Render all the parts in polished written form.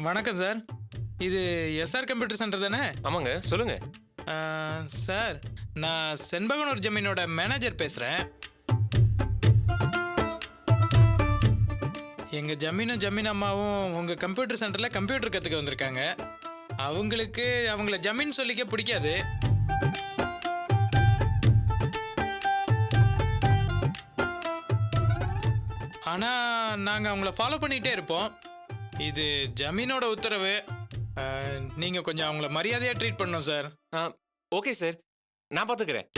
வணக்கம் சார். இது SR computer centre தானே? ஆமாங்க, சொல்லுங்க. சார், நான் செண்பகனூர் ஜமீனோட மேனேஜர் பேசுகிறேன். எங்கள் ஜமீன் அம்மாவும் உங்கள் கம்ப்யூட்டர் சென்டரில் கம்ப்யூட்டர் கற்றுக்க வந்திருக்காங்க. அவங்களுக்கு அவங்கள ஜமீன் சொல்லிக்க பிடிக்காது. ஆனால் நாங்கள் அவங்கள ஃபாலோ பண்ணிகிட்டே இருப்போம். இது ஜமீனோட உத்தரவு. நீங்கள் கொஞ்சம் அவங்கள மரியாதையாக ட்ரீட் பண்ணணும் சார். ஓகே சார், நான் பார்த்துக்கிறேன்.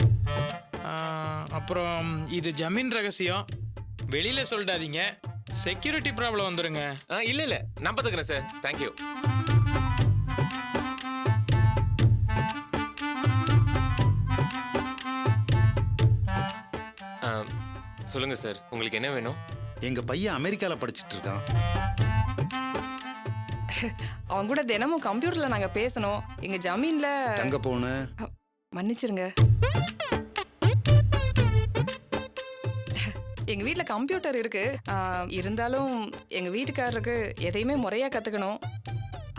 அப்புறம் இது ஜமீன் ரகசியம், வெளியில் சொல்லிடாதீங்க. செக்யூரிட்டி ப்ராப்ளம் வந்துடுங்க. இல்லை நான் பார்த்துக்கிறேன் சார். தேங்க்யூ. சொல்லுங்க சார், உங்களுக்கு என்ன வேணும்? எங்க பையன் அமெரிக்கால படிச்சிட்டு இருக்கான். அவங்க கூட தினமும் கம்ப்யூட்டர்ல நாங்க பேசணும். எங்க ஜமீன்ல தங்க போன மன்னிச்சிருங்க. எங்க வீட்ல கம்ப்யூட்டர் இருக்கு. இருந்தாலும் எங்க வீட்டுக்காரருக்கு எதையுமே முறையா கத்துக்கணும்.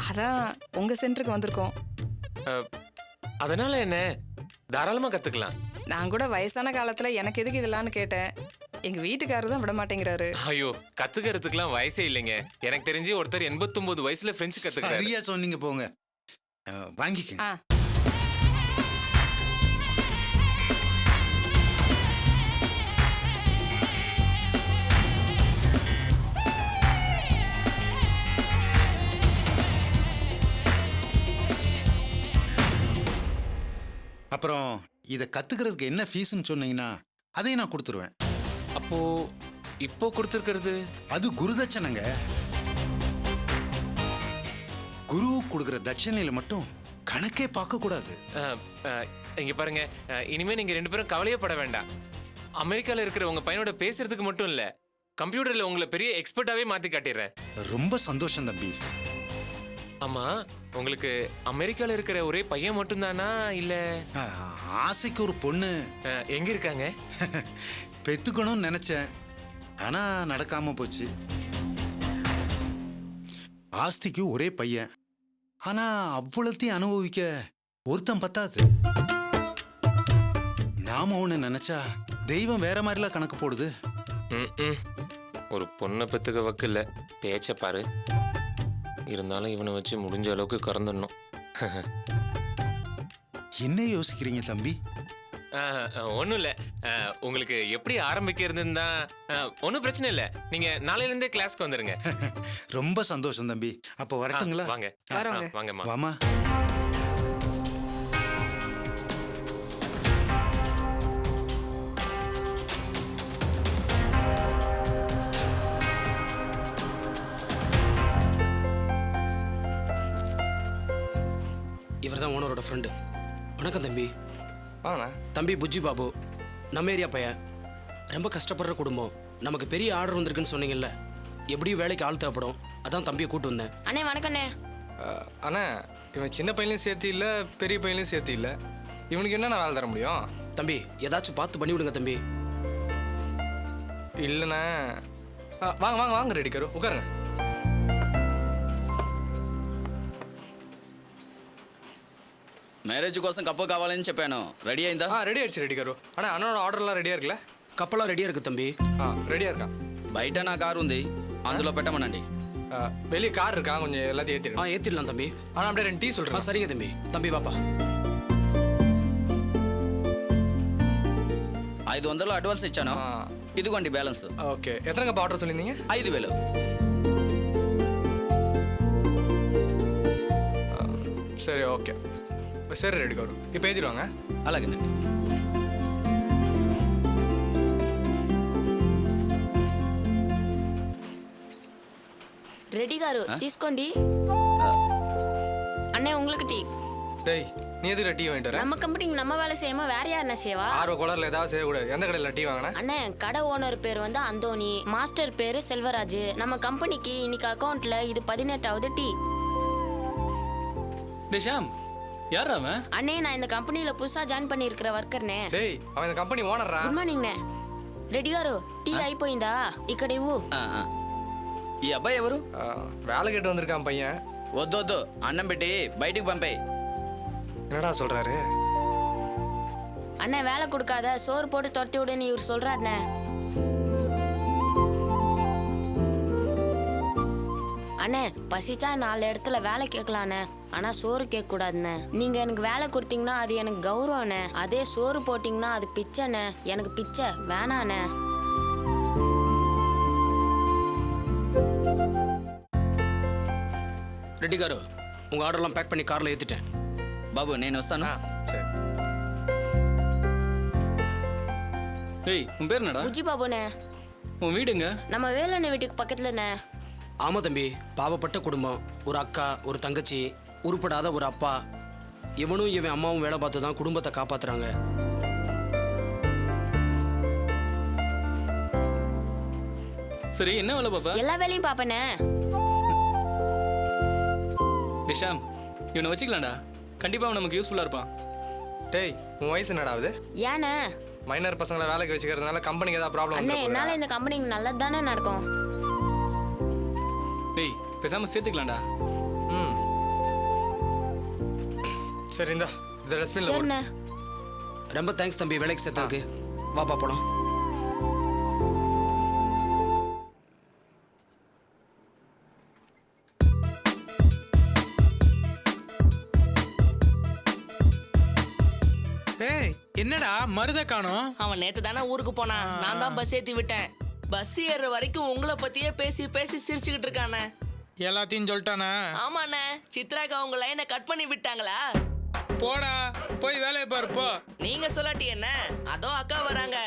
அதான் உங்க சென்டருக்கு வந்திருக்கோம். அதனால என்ன, தாராளமா கத்துக்கலாம். நான் கூட வயசான காலத்துல எனக்கு எதுக்கு இதெல்லாம்னு கேட்டேன். எங்க வீட்டுக்காரர் தான் விட மாட்டேங்கிறாரு. ஐயோ, கத்துக்கிறதுக்குலாம் வயசே இல்லைங்க. எனக்கு தெரிஞ்சு ஒருத்தர் 89 வயசுல பிரெஞ்சு கத்துக்கிறாரு. சரியா சொன்னீங்க, போங்க வாங்கிக்க. அப்புறம் இதை கத்துக்கிறதுக்கு என்ன ஃபீஸ்ன்னு சொன்னீங்கன்னா அதையும் நான் கொடுத்துருவேன். அப்போ இப்போ கொடுத்துருக்கிறது அது குருதட்சணைங்க. குரு கொடுக்குற தட்சணையில மட்டும் கணக்கே பார்க்க கூடாது. இங்க பாருங்க, இனிமே நீங்க 2 பேரும் கவலையே பட வேண்டாம். அமெரிக்கால இருக்கிற உங்க பையனோட பேசுறதுக்கு மட்டும் இல்ல, கம்ப்யூட்டர்ல உங்களை பெரிய எக்ஸ்பர்ட்டாவே மாத்தி காட்டிடுறேன். ரொம்ப சந்தோஷம் தம்பி. ஆமா, உங்களுக்கு அமெரிக்கால இருக்கிற ஒரே பையன் மட்டும் தானா இல்ல ஆசைக்கு ஒரு பொண்ணு எங்க இருக்காங்க? பெத்துக்கணும்னு நினைச்சேன், ஆனா நடக்காம போச்சு. ஆஸ்திக்கு ஒரே பையன், ஆனா அவ்வளத்தையும் அனுபவிக்க ஒருத்தன் பத்தாது. நாம ஒண்ணு நினைச்சா தெய்வம் வேற மாதிரிலாம் கணக்கு போடுது. ஒரு பொண்ணை பெத்துக்க வக்கில்ல, பேச்ச பாரு. இருந்தாலும் இவனை வச்சு முடிஞ்ச அளவுக்கு கறந்துடணும். என்ன யோசிக்கிறீங்க தம்பி? ஒன்றும் இல்லை, உங்களுக்கு எப்படி ஆரம்பிக்கிறதுன்னு தான். ஒன்றும் பிரச்சனை இல்லை, நீங்க நாளையிலேருந்தே கிளாஸ்க்கு வந்துருங்க. ரொம்ப சந்தோஷம் தம்பி. அப்போ வரட்டுங்களா? வாங்க வாங்கம்மா. வாமா. இவர் தான் ஓனரோட ஃப்ரெண்டு. வணக்கம் தம்பி. வாங்கண்ணா. தம்பி புஜ்ஜி பாபு, நம்ம ஏரியா பையன். ரொம்ப கஷ்டப்படுற குடும்பம். நமக்கு பெரிய ஆர்டர் வந்திருக்குன்னு சொன்னீங்கல்ல, எப்படியும் வேலைக்கு ஆள் தேவைப்படும், அதான் தம்பியை கூட்டு வந்தேன். அண்ணே வணக்கண்ணே. அண்ணா, இவன் சின்ன பையனையும் சேர்த்து இல்லை, பெரிய பையனையும் சேர்த்து இல்லை. இவனுக்கு என்ன வேலை தர முடியும்? தம்பி ஏதாச்சும் பார்த்து பண்ணி விடுங்க தம்பி. இல்லைண்ணா. வாங்க வாங்க வாங்க, ரெடி கரு, உட்காருங்க. మ్యారేజ్ కోసం కప్పు కావాలని చెప్పాను. రెడీ అయిందా? రెడీ ఆయిடுச்சு ரெடி கரு. அண்ணா, அண்ணனோட ஆர்டர்லாம் ரெடியாக இருக்குல்ல? கப்பெல்லாம் ரெடியாக இருக்குது தம்பி. ரெடியாக இருக்கான். బయట నా కారు ఉంది, అందులో పెట్టమనండి. வெளியே கார் இருக்கா, கொஞ்சம் எல்லாத்தையும் ஏற்றிடும். ஏற்றிடலாம் தம்பி. ஆனால் அப்படியே 2 டீ சொல்கிறேன். சரிங்க தம்பி. தம்பி வாப்பா. 500 అడ్వాన్స్ ఇచ్చాను, ఇదిగోండి బ్యాలెన్స్. ఓకే, எத்தனை கப் ஆர்டர் சொல்லியிருந்தீங்க? 5000. சரி, ஓகே. சரி ரெடி கரு, இப்போ ஏற்றிடுவாங்க. అలాగేనండి. రెడ్డి గారు తీసుకోండి. అண்ணே உங்களுக்கு டீ. டேய், நீ எதுக்கு டீ வாங்கிட்டு வர? நம்ம கம்பெனிக்கு நம்ம வேலை செய்யாம வேற யாருன்னா செய்வா? ஆர்வ கோளாறுல ஏதாவது செய்யக்கூடாது. எந்த கடையில் டீ வாங்கினா? அண்ணே, கடை ஓனர் பேர் வந்து அந்தோனி, மாஸ்டர் பேரு செல்வராஜ். நம்ம கம்பெனிக்கு இன்னைக்கு அக்கௌண்ட்ல இது 18வது டீ. ஷாம், யார் அவன்? அண்ணே, நான் இந்த கம்பெனில புதுசா ஜாயின் பண்ணியிருக்கிற ஒர்க்கர்னே. டேய், அவன் இந்த కంపెనీ ఓనర్రా. గుడ్ మార్నింగ్ నే. రెడ్డి గారు, టీ అయిపోయిందా? ఇక్కడ ఇవ్వు. ఈ అబ్బాయి ఎవరు? வேலை கேட்டு வந்திருக்கான் பையன். వద్దు అన్నం పెట్టి బయటికి పంపే. என்னடா சொல்றாரு? அண்ணே வேலை கொடுக்காத சோறு போட்டு துரத்தி விடுன்னு இவர் சொல்றாருண்ணே. அண்ணே பசிச்சா 4 இடத்துல வேலை கேட்கலாண்ணே, ஆனா சோறு கேட்க கூடாதுண்ணே. நீங்க எனக்கு வேலை கொடுத்தீங்கன்னா அது எனக்கு கௌரவண்ணே, அதே சோறு போட்டீங்கன்னா அது பிச்சைண்ணே. எனக்கு பிச்சை வேணாண்ணே. రెడ్డి గారు உங்க ஆர்டர்லாம் பேக் பண்ணி கார்ல ஏத்திட்டேன். బాబు నేను వస్తాను. சரி. ஏய் உன் பேர் என்னடா? புஜி பாபுண்ணே. உன் வீடுங்க? நம்ம வேலண்ணே வீட்டுக்கு பக்கத்துலண்ணே. ஆமா தம்பி, பாவப்பட்ட குடும்பம். ஒரு அக்கா, ஒரு தங்கச்சி, உருப்படாத ஒரு அப்பா. இவனும் இவன் அம்மாவும் வேலை பார்த்து தான் குடும்பத்தை காப்பாத்துறாங்க. சரி என்ன வேலை பாப்பா? எல்லா வேலையும் பாப்பண்ணே. நிஷாம் இவனை வச்சுக்கலாம்டா, கண்டிப்பா அவன் நமக்கு யூஸ்ஃபுல்லா இருப்பான். டேய் உன் வயசு என்னடா ஆகுது? ஏண்ணே? மைனர் பசங்களை வேலைக்கு வச்சுக்கிறதுனால கம்பெனிக்கு ஏதாவது ப்ராப்ளம் அண்ணே வந்துட என்னால இந்த கம்பெனிக்கு நல்லது தானே நடக்கும். டேய் பேசாம சேர்த்துக்கலாம்டா. ம். சரி இந்த டஸ்ட்பின்ல போடு. சரிண்ணே. ரொம்ப தேங்க்ஸ் தம்பி வேலைக்கு சேர்த்ததுக்கு. வாப்பா போலாம். ஏய் என்னடா மருத காணோம்? அவன் நேத்து தானே ஊருக்கு போனான். நான் தான் பஸ் ஏத்தி விட்டேன். பஸ் ஏறுற வரைக்கும் உங்களை பத்தியே பேசி பேசி சிரிச்சுக்கிட்டு இருக்கானே. எல்லாத்தையும் சொல்லிட்டானா? ஆமாண்ணே, சித்ராக்கா உங்க லைனை கட் பண்ணி விட்டாங்களா? போடா போய் வேலையை பாரு போ. நீங்க சொல்லாட்டி என்ன, அதோ அக்கா வராங்க,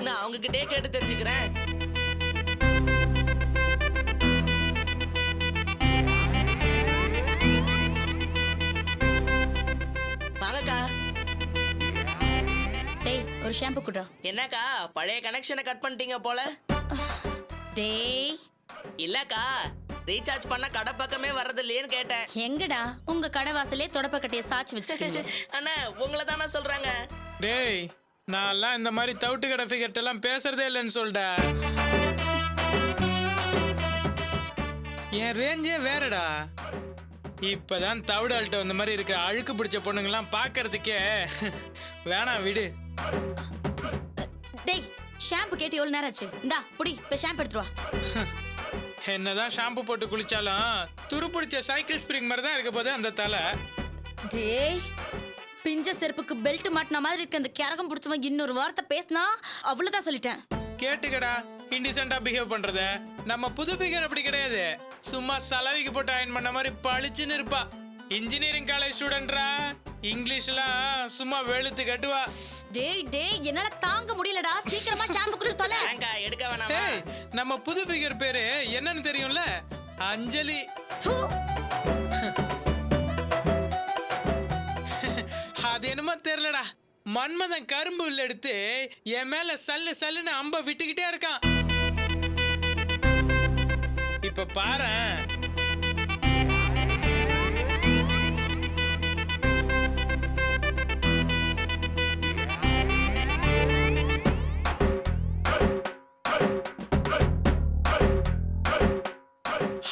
நான் அவங்க கிட்டே கேட்டு தெரிஞ்சுக்கிறேன். வாங்கக்கா. டேய் ஒரு ஷாம்பு குடா. என்னக்கா பழைய கனெக்ஷனை கட் பண்ணிட்டீங்க போல? டேய் இல்லக்கா, ரீசார்ஜ் பண்ண கடை பக்கமே வர்றது இல்லையேன்னு கேட்டேன். எங்கடா உங்க கடை வாசலே தொடப்பக்கட்டைய சாச்சி வச்சிருக்கீங்க. அண்ணா உங்களை தானே சொல்றாங்க. டேய் நான்லாம் இந்த மாதிரி தவிட்டு கடை ஃபிகர்ட் எல்லாம் பேசுறதே இல்லைன்னு சொல்லிட்டா. என் ரேஞ்சே வேறடா. இப்பதான் தவிடால்ட்ட வந்த மாதிரி இருக்கிற அழுக்கு பிடிச்ச பொண்ணுங்கெல்லாம் பார்க்கறதுக்கே வேணாம் விடு. டேய் ஷாம்பு கேட்டு எவ்வளவு நேரம் ஆச்சு? இந்தா புடி போய் ஷாம்பு எடுத்துட்டு வா. என்னதான் ஷாம்பு போட்டு குளிச்சாலும் துரு பிடிச்ச சைக்கிள் ஸ்ப்ரிங் மாதிரி தான் இருக்க போது அந்த தலை. டேய் பிஞ்ச செருப்புக்கு பெல்ட் மாட்டின மாதிரி இருக்க அந்த கரகம் பிடிச்சவன் இன்னொரு வார்த்தை பேசினா அவ்வளவுதான் சொல்லிட்டேன். கேட்டுக்கடா இன்டிசென்டா பிஹேவ் பண்றத. நம்ம புது ஃபிகர் அப்படி கிடையாது. சும்மா சலவிக்கு போட்டு அயன் பண்ண மாதிரி பளிச்சுன்னு இருப்பா. Engineering college ஸ்டூடெண்ட்ரா. இங்கிலீஷ்லாம் சும்மா வெளுத்து கட்டுவா. டேய் டேய் என்னால தாங்க முடியலடா, சீக்கிரமா ஷாம்பு குடு தொலை. ஏங்கா எடுக்க வேணாமா? ஏய் நம்ம புது ஃபிகர் பேரு என்னன்னு தெரியும்ல? அஞ்சலி. தூ. அது என்னமோ தெரியலடா, மன்மதன் கரும்பு உள்ள எடுத்து என் மேல சல்லு சல்லுன்னு அம்ப விட்டுக்கிட்டே இருக்கான். இப்ப பாரேன்.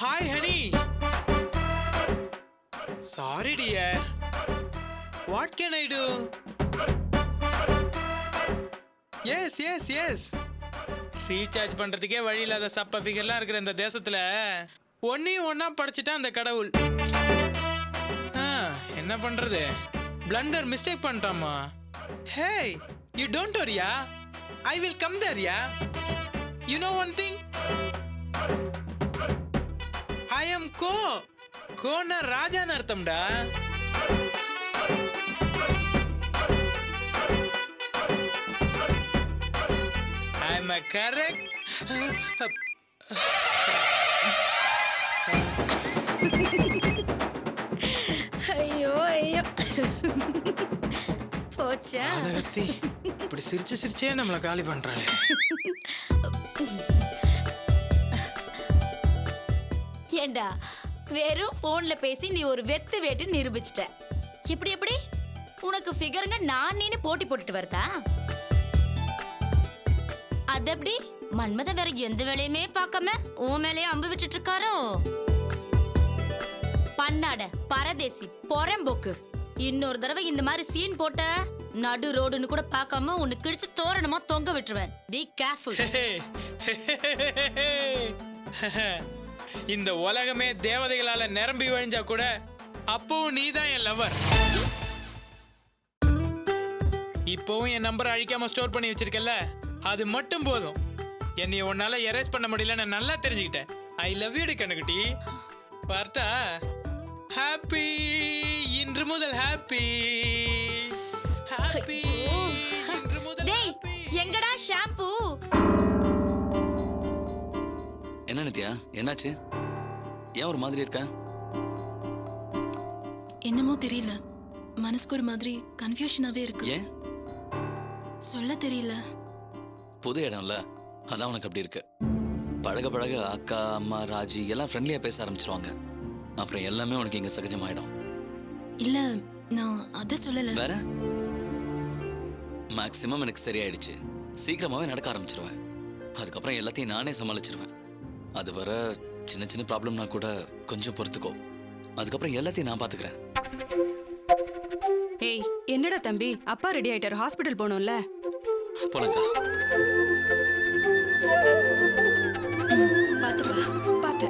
Hi honey. Sorry dear. What can I do? Yes. Recharge பண்றதுக்கே வழி இல்லாத சப்ப ஃபிகர்லாம் இருக்கிற இந்த தேசத்துல ஒன்னையும் ஒன்னா படிச்சுட்டா அந்த கடவுள். என்ன பண்றது? பிளண்டர் மிஸ்டேக் பண்ணிட்டாமா. Hey, you don't worry, yeah? I will come there, yeah? You know one thing? I am கோனா ராஜான்னு அர்த்தம்டா. I am correct. ஐயோ ஐயோ போச்சா? அதகத்தி இப்படி சிரிச்சே நம்மள காலி பண்றாளே. ஏண்டா வெறும் போன்ல பேசி நீ ஒரு வெத்து வேட்டு நிரூபிச்சிட்ட. எப்படி உனக்கு ஃபிகருங்க நான் நீனு போட்டி போட்டுட்டு வரதா? அது எப்படி மன்மத வேற எந்த வேலையுமே பார்க்காம உன் மேலேயே அம்பு விட்டுட்டு இருக்காரோ? பண்ணாட பரதேசி பொறம்போக்கு. இன்னொரு தடவை இந்த மாதிரி சீன் போட்ட நடு ரோடுன்னு கூட பார்க்காம உன்னை கிழிச்சு தோரணமா தொங்க விட்டுருவேன். Be careful. இந்த உலகமே தேவதைகளால நிரம்பி வழிஞ்சா கூட அப்பவும் நீதான் என் லவர். இப்போவும் என் நம்பரை அழிக்காம ஸ்டோர் பண்ணி வச்சிருக்கல, அது மட்டும் போதும். என்னை உன்னால எரேஸ் பண்ண முடியல, நான் நல்லா தெரிஞ்சுக்கிட்டேன். ஐ லவ் யூ கண்ணுக்குட்டி. பார்த்தா ஹாப்பி, இன்று முதல் ஹாப்பி ஹாப்பி, இன்று முதல் டேய் happy. எங்கடா ஷாம்பு? என்ன நித்யா, என்னாச்சு? ஏன் ஒரு மாதிரி இருக்க? என்னமோ தெரியல, மனசுக்கு ஒரு மாதிரி கன்ஃபியூஷனாவே இருக்கு. ஏன்? சொல்ல தெரியல. புது இடம்ல, அதான் உனக்கு அப்படி இருக்கு. பழக பழக அக்கா, அம்மா, ராஜி எல்லாம் ஃப்ரெண்ட்லியா பேச ஆரம்பிச்சிருவாங்க. அப்புறம் எல்லாமே உனக்கு இங்க சகஜமாயிடும். இல்ல, நான் அத சொல்லல. வேற? மேக்சிமம் எனக்கு சரியாயிடுச்சு. சீக்கிரமாவே நடக்க ஆரம்பிச்சிருவேன். அதுக்கப்புறம் எல்லாத்தையும் நானே சமாளிச்சிருவேன். அது வர சின்ன சின்ன ப்ராப்ளம்னா கூட கொஞ்சம் பொறுத்துக்கோ. அதுக்கப்புறம் எல்லாத்தையும் நான் பாத்துக்கிறேன். ஏய், என்னடா தம்பி, அப்பா ரெடி ஆயிட்டாரு, ஹாஸ்பிடல் போகணும்ல. போலங்கா. பாத்துப்பா, பாத்து.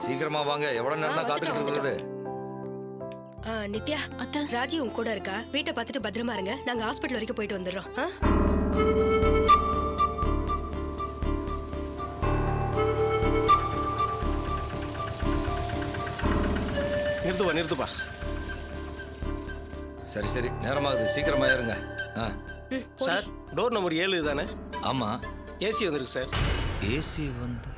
சீக்கிரமா வாங்க, எவ்வளவு நேரம் காத்துக்கிட்டு இருக்கிறது? நித்யா, அத்தை. ராஜி உன் கூட இருக்கா? வீட்டை பார்த்துட்டு பத்திரமா இருங்க. நாங்க ஹாஸ்பிடல் வரைக்கும் போயிட்டு வந்துடுறோம். நிறுத்துப்பா. சரி சரி, நேரமாகுது, சீக்கிரமா இருங்க. சார், டோர் நம்பர் 7 தானே? ஆமா. ஏசி வந்திருக்கு சார். ஏசி வந்து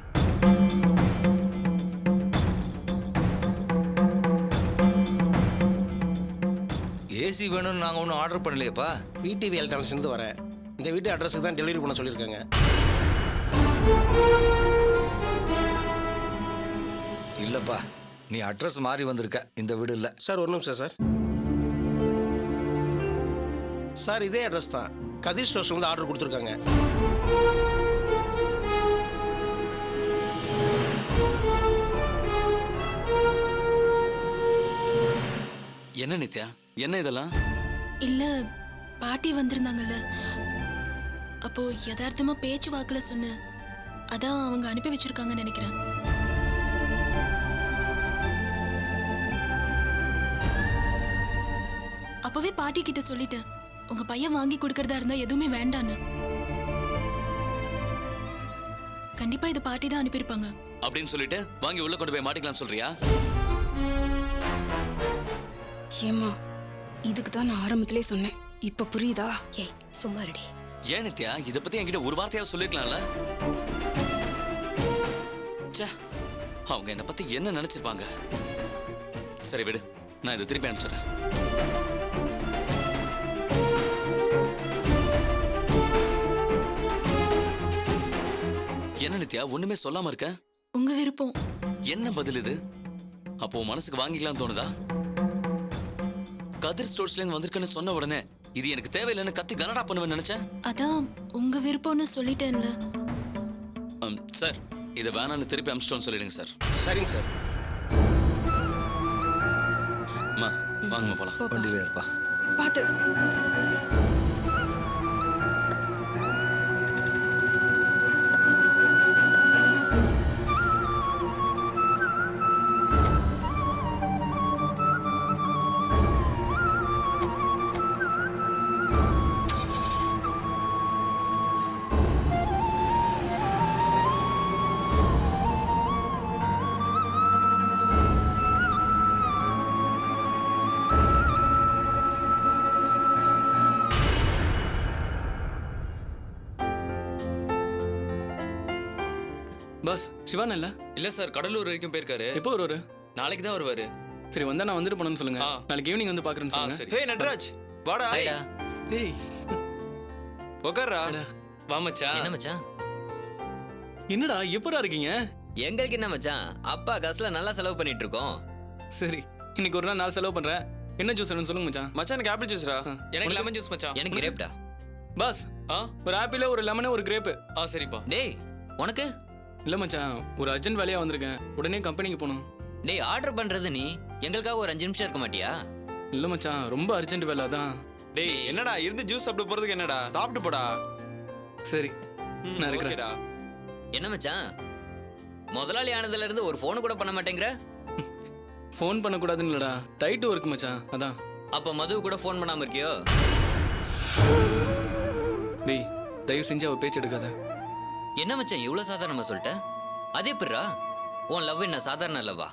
ஏசி வேணும்னு நாங்க ஒன்றும் ஆர்டர் பண்ணலையேப்பா. விடிவி எலக்ட்ரானிக்ஸ்லேருந்து வரேன். இந்த வீட்டு அட்ரஸுக்கு தான் டெலிவரி பண்ண சொல்லியிருக்காங்க. இல்லப்பா, நீ அட்ரஸ் மாறி வந்திருக்க, இந்த வீடு இல்ல. சார் ஒரு நிமிஷம் சார். சார் இதே அட்ரஸ் தான், கதிர் ஸ்டோர்ஸ் வந்து ஆர்டர் கொடுத்துருக்காங்க. என்ன நித்யா, என்ன இதெல்லாம்? இல்ல, பாட்டி வந்திருந்தாங்கல்ல, அப்போ யதார்த்தமா பேச்சு வாக்குல சொன்ன, அதான் அவங்க அனுப்பி வச்சிருக்காங்கன்னு நினைக்கிறேன். அப்பவே பாட்டி கிட்ட சொல்லிட்டேன், உங்க பையன் வாங்கி கொடுக்கறதா இருந்தா எதுவுமே வேண்டான்னு. கண்டிப்பா இது பாட்டி தான் அனுப்பியிருப்பாங்க அப்படின்னு சொல்லிட்டு வாங்கி உள்ள கொண்டு போய் மாட்டிக்கலாம் சொல்றியா? ஏமா, இதுக்கு தான் நான் ஆரம்பத்திலே சொன்னேன். இப்ப புரியுதா? ஏய், சும்மா ரெடி. ஏன் நித்யா, இத பத்தி என்கிட்ட ஒரு வார்த்தையாவது சொல்லிருக்கலாம்ல? ச்சே, அவங்க என்ன பத்தி என்ன நினைச்சிருப்பாங்க? சரி விடு, நான் இதை திருப்பி அனுப்பிச்சிடுறேன். என்ன நித்யா, ஒண்ணுமே சொல்லாம இருக்க? உங்க விருப்பம். என்ன பதில் இது? அப்போ உன் மனசுக்கு வாங்கிக்கலாம் தோணுதா? கதிர் ஸ்டோர்ஸ்ல இருந்து வந்திருக்குன்னு சொன்ன உடனே இது எனக்கு தேவையில்லைன்னு கத்தி கனடா பண்ணுவேன்னு நினைச்சேன். அதான் உங்க விருப்பம்னு சொல்லிட்டேன்ல. சார், இதை வேணான்னு திருப்பி அனுப்பிச்சிட்டோன்னு சொல்லிடுங்க சார். சரிங்க சார். அம்மா வாங்கம்மா போலாம். வண்டியில இருப்பா. பாத்து. பஸ் சிவான் இல்ல? இல்ல சார், கடலூர் வரைக்கும் போயிருக்காரு. எப்போ வருவாரு? நாளைக்கு தான் வருவாரு. சரி, வந்தா நான் வந்துட்டு போனேன்னு சொல்லுங்க. நாளைக்கு ஈவினிங் வந்து பாக்குறேன்னு சொல்லுங்க. சரி. ஏய் நட்ராஜ், வாடா. ஏய், உட்கார்றா. வா மச்சான். என்ன மச்சான்? என்னடா எப்பரா இருக்கீங்க? எங்களுக்கு என்ன மச்சான், அப்பா காசுல நல்லா செலவு பண்ணிட்டு இருக்கோம். சரி, இன்னைக்கு ஒரு நாள் செலவு பண்றேன். என்ன ஜூஸ் வேணும்னு சொல்லுங்க மச்சான். மச்சான் எனக்கு ஆப்பிள் ஜூஸ்ரா. எனக்கு லெமன் ஜூஸ் மச்சான். எனக்கு கிரேப்டா. பாஸ் ஒரு ஆப்பிள், ஒரு லெமன், ஒரு கிரேப். சரிப்பா. டேய் உனக்கு? இல்ல மச்சான், ஒரு அர்ஜென்ட் வேலையா வந்திருக்கேன், உடனே கம்பெனிக்கு போகணும். டேய் ஆர்டர் பண்றது நீ, எங்களுக்காக ஒரு 5 நிமிஷம் இருக்க மாட்டியா? இல்ல மச்சான், ரொம்ப அர்ஜென்ட் வேலை தான். டேய் என்னடா இருந்து ஜூஸ் சாப்பிட போறதுக்கு என்னடா, சாப்பிட்டு போடா. சரி நான் இருக்கிறேன். என்ன மச்சான், முதலாளி ஆனதுல இருந்து ஒரு போன் கூட பண்ண மாட்டேங்கிற? ஃபோன் பண்ணக்கூடாதுன்னு இல்லடா, டைட்டு ஒர்க் மச்சான், அதான். அப்ப மது கூட ஃபோன் பண்ணாம இருக்கியோ? டேய் தயவு செஞ்சு அவ பேச்சு எடுக்காத. என்ன மச்சான் இவ்வளவு சாதாரணமா சொல்லிட்ட? அது எப்படிரா? உன் லவ் என்ன சாதாரண லவ்வா?